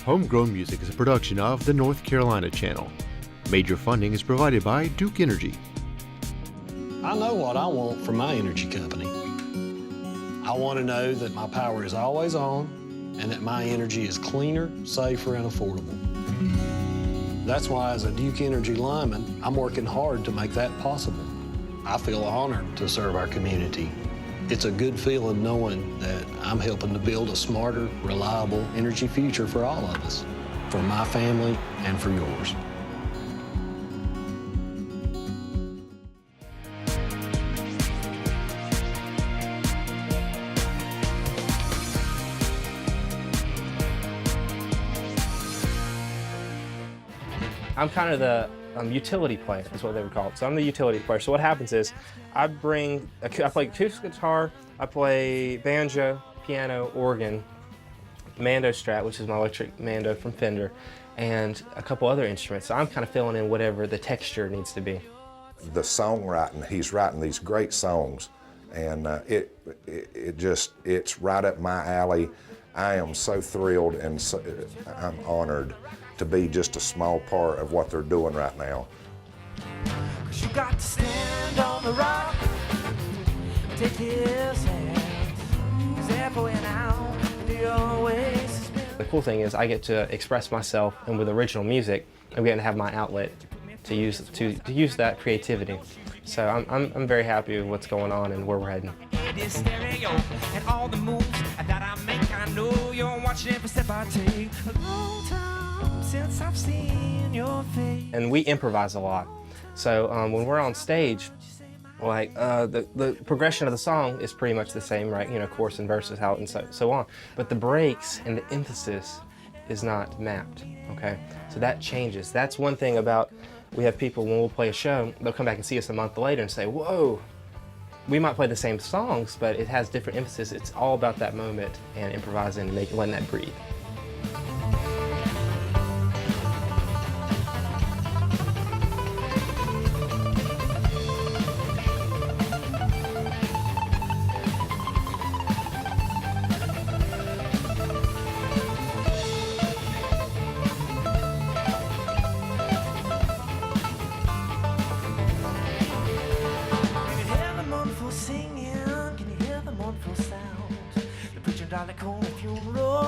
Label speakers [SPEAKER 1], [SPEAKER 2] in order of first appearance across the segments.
[SPEAKER 1] Homegrown Music is a production of the North Carolina Channel. Major funding is provided by Duke Energy.
[SPEAKER 2] I know what I want from my energy company. I want to know that my power is always on and that my energy is cleaner, safer, and affordable. That's why, as a Duke Energy lineman, I'm working hard to make that possible. I feel honored to serve our community. It's a good feeling knowing that I'm helping to build a smarter, reliable energy future for all of us, for my family and for yours.
[SPEAKER 3] I'm kind of the utility player, is what they would call it. So I'm the utility player. So what happens is I play acoustic guitar, I play banjo, piano, organ, Mando Strat, which is my electric Mando from Fender, and a couple other instruments. So I'm kind of filling in whatever the texture needs to be.
[SPEAKER 4] The songwriting, he's writing these great songs, and it's right up my alley. I am so thrilled and I'm honored to be just a small part of what they're doing right now.
[SPEAKER 5] 'Cause you got to stand on the rock, take his hand, 'cause they're going out, they always.
[SPEAKER 3] The cool thing is I get to express myself, and with original music, I'm getting to have my outlet to use that creativity. So I'm very happy with what's going on and where we're heading.
[SPEAKER 5] And all the moves that I make, I know you're watching every step I take. A long time since I've seen your face.
[SPEAKER 3] And we improvise a lot. So when we're on stage, like the progression of the song is pretty much the same, right? You know, chorus and verses, how and so on. But the breaks and the emphasis is not mapped, okay? So that changes. That's one thing about, we have people, when we'll play a show, they'll come back and see us a month later and say, whoa, we might play the same songs, but it has different emphasis. It's all about that moment and improvising and letting that breathe.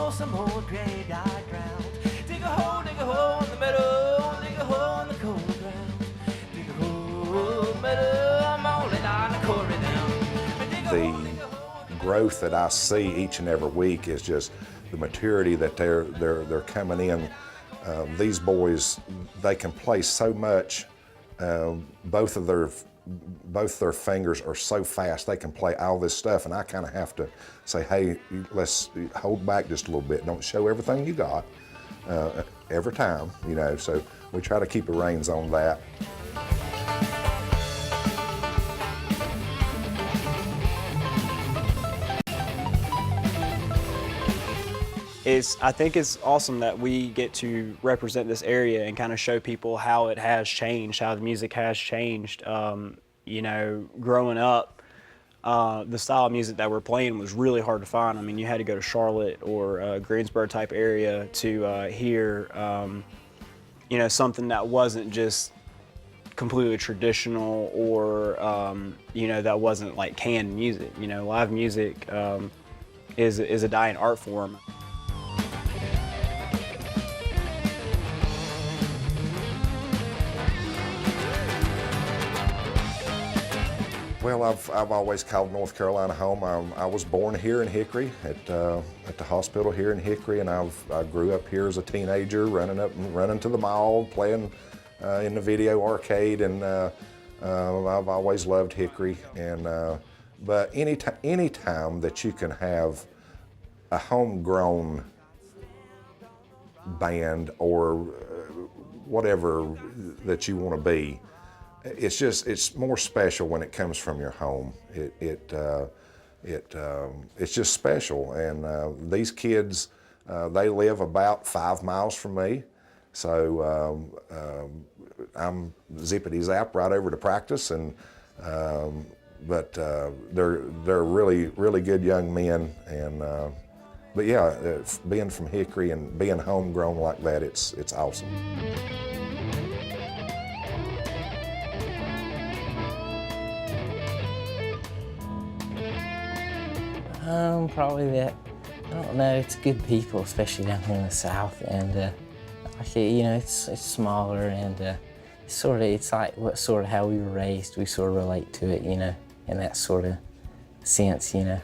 [SPEAKER 5] Some old graveyard ground. Dig a hole in the meadow, dig a hole in the cold ground. Dig a hole in the meadow, I'm only down the quarry down.
[SPEAKER 4] The growth that I see each and every week is just the maturity that they're coming in. These boys, they can play so much. Both their fingers are so fast, they can play all this stuff, and I kind of have to say, hey, let's hold back just a little bit. Don't show everything you got every time, you know, so we try to keep the reins on that.
[SPEAKER 6] I think it's awesome that we get to represent this area and kind of show people how it has changed, how the music has changed. You know, growing up, the style of music that we're playing was really hard to find. I mean, you had to go to Charlotte or Greensboro type area to hear, you know, something that wasn't just completely traditional or, you know, that wasn't like canned music. You know, live music is a dying art form.
[SPEAKER 4] Well, I've always called North Carolina home. I was born here in Hickory at the hospital here in Hickory, and I grew up here as a teenager, running to the mall, playing in the video arcade, and I've always loved Hickory. And but any time that you can have a homegrown band or whatever that you want to be, it's more special when it comes from your home. It's just special, and these kids, they live about 5 miles from me, so I'm zippity zap right over to practice, and but they're really good young men, and But yeah, being from Hickory and being homegrown like that, it's awesome.
[SPEAKER 7] Probably that, I don't know, it's good people, especially down here in the South, and like, you know, it's smaller, and it's like how we were raised. We sort of relate to it, you know, in that sort of sense, you know.